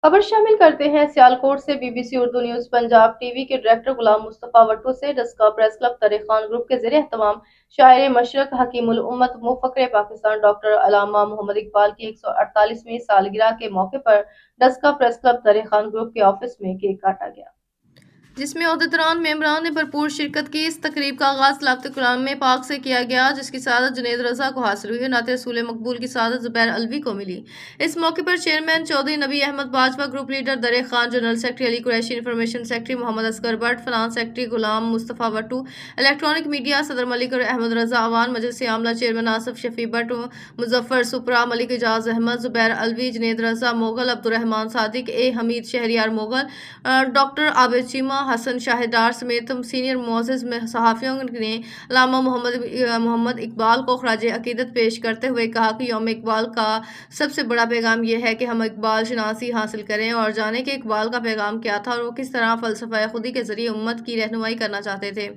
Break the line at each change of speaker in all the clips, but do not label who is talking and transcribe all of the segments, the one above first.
खबर शामिल करते हैं सियालकोट से। BBC Urdu news Punjab TV के डायरेक्टर गुलाम मुस्तफा वट्टू से डस्का प्रेस क्लब तरे खान ग्रुप के ज़ेरे एहतमाम शायर मशरक हकीमुल उम्मत मुफक्किर पाकिस्तान डॉक्टर अल्लामा मोहम्मद इकबाल की 148वीं सालगिरह के मौके पर डस्का प्रेस क्लब तरे खान ग्रुप के ऑफिस में केक काटा गया, जिसमें ओहदेदारान मेंबरान ने भरपूर शिरकत की। इस तकरीब का आगाज लाफ्त कलाम पाक से किया गया, जिसकी सआदत जुनैद रजा को हासिल हुई। नाते रसूल मकबूल की सआदत जुबैर अलवी को मिली। इस मौके पर चेयरमैन चौधरी नबी Ahmad Bajwa, group leader Dare Khan, general secretary Ali Qureshi, information secretary Mohammad Asghar Bhatt, finance secretary Ghulam Mustafa Wattoo, electronic media सदर मलिक अहमद रजा अवान, मजलिस आमला चेयरमैन आसफ शफी भट्ट, मुजफ्फर सुपरा, मलिक एजाज अहमद, जुबैर अलवी, जुनैद रजा मोगल, अब्दुर्रहमान सादिक, ए हमीद शहरियार मोगल, डॉक्टर आबिद चीमा, हसन शाहिदार समेत सीनियर मुअज़्ज़िज़ सहाफ़ियों ने अल्लामा मोहम्मद इकबाल को ख़राज अक़ीदत पेश करते हुए कहा कि यौम इकबाल का सबसे बड़ा पैगाम यह है कि हम इकबाल शनासी हासिल करें और जानें कि इकबाल का पैगाम क्या था और वो किस तरह फ़लसफ़ा खुदी के ज़रिए उम्मत की रहनुमाई करना चाहते थे।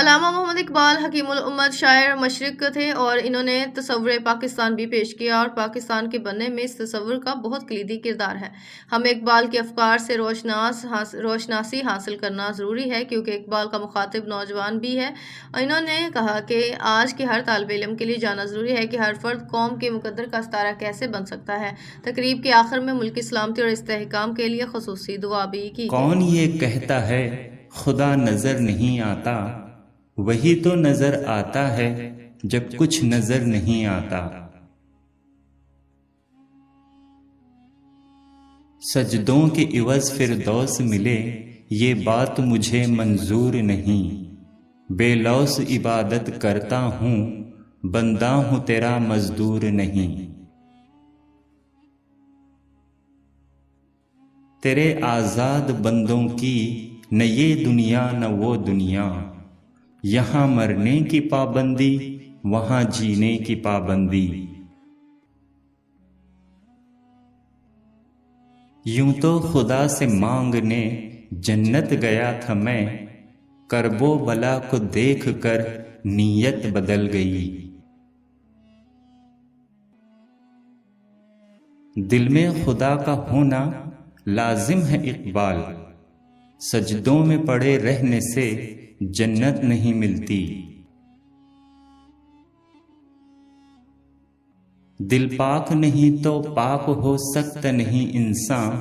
अल्लामा मोहम्मद इकबाल हकीमुल उम्मत शायर मशरिक थे और इन्होंने तसव्वुर पाकिस्तान भी पेश किया और पाकिस्तान के बनने में इस तसव्वुर का बहुत कलीदी किरदार है। हमें इकबाल के अफकार से रोशनासी हासिल करना ज़रूरी है, क्योंकि इकबाल का मुखातिब नौजवान भी है। इन्होंने कहा कि आज के हर तालिब इल्म के लिए जानना ज़रूरी है कि हर फर्द कौम के मुकद्दर का सितारा कैसे बन सकता है। तकरीब के आखिर में मुल्क की सलामती और इस्तेहकाम के लिए ख़ुसूसी दुआ भी की।
कौन ये कहता है खुदा नजर नहीं आता, वही तो नजर आता है जब कुछ नजर नहीं आता। सजदों के इवज फिरदौस मिले, ये बात मुझे मंजूर नहीं। बेलौस इबादत करता हूँ, बंदा हूँ तेरा मजदूर नहीं। तेरे आजाद बंदों की न ये दुनिया न वो दुनिया, यहाँ मरने की पाबंदी वहाँ जीने की पाबंदी। यूं तो खुदा से मांगने जन्नत गया था मैं, करबो बला को देख कर नीयत बदल गई। दिल में खुदा का होना लाजिम है इकबाल, सजदों में पड़े रहने से जन्नत नहीं मिलती। दिल पाक नहीं तो पाक हो सकता नहीं इंसान,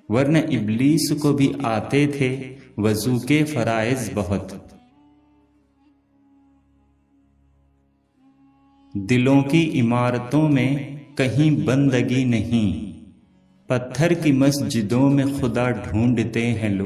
वरना इब्लीस को भी आते थे वजू के फराइज बहुत। दिलों की इमारतों में कहीं बंदगी नहीं, पत्थर की मस्जिदों में खुदा ढूंढते हैं लोग।